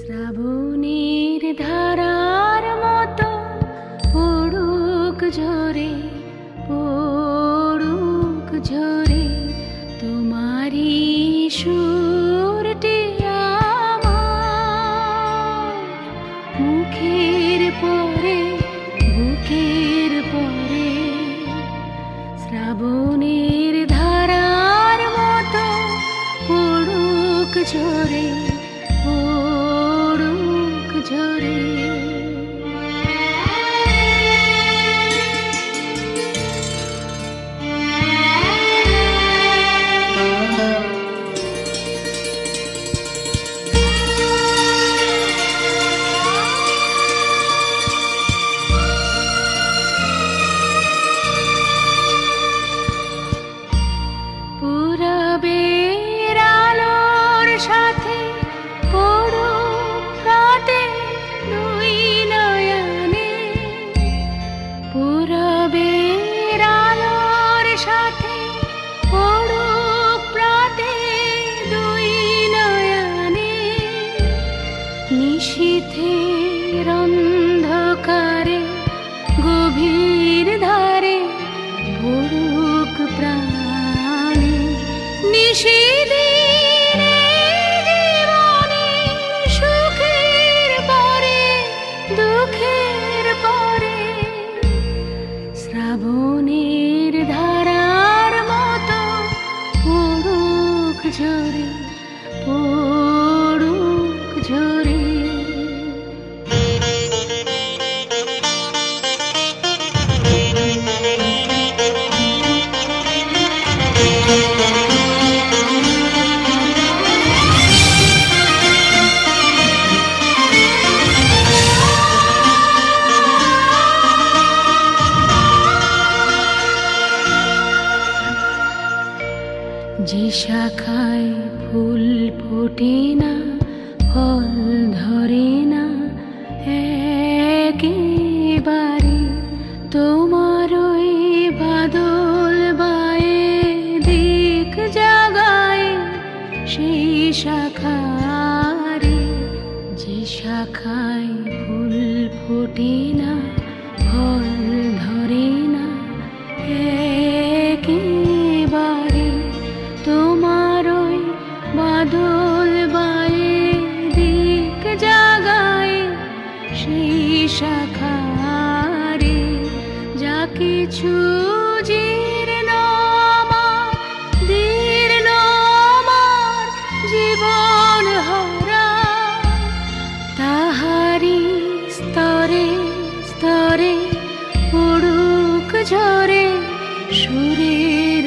শ্রাবণের ধারার মতো পড়ুক ঝরে, পড়ুক ঝরে তোমারি সুরটি আমার মুখের পরে, বুকের পরে। শ্রাবণের ধারার মতো পড়ুক ঝরে, পড়ুক ঝরে। পূরবের আলোর সাথে পড়ুক রাতে দুই নয়নে, পূরবের আলোর সাথে পড়ুক রাতে দুই নয়নে। নিশীথের অন্ধকারে গভীর ধারে পড়ুক প্রাণে। নিশিদিনের জীবনে সুখের পরে, দুঃখের পরে। শ্রাবণের ধারার মতো পড়ুক ঝরে, পড়ুক ঝরে। যে শাখায় ফুল ফোটে না, ফল ধরে না একেবারে, তোমার ওই বাদল বায়ে দিক জাগায় সেই শাখারে। যে শাখায় ফুল ফোটে না, ফল ধরে না একেবারে, তোমার ওই বাদল বায়ে দিক জাগায় সেই শাখারে। যা কিছু জীর্ণ আমার, দীর্ণ আমার জীবন হারা, তাহারি স্তরে স্তরে পড়ুক ঝরে সুরের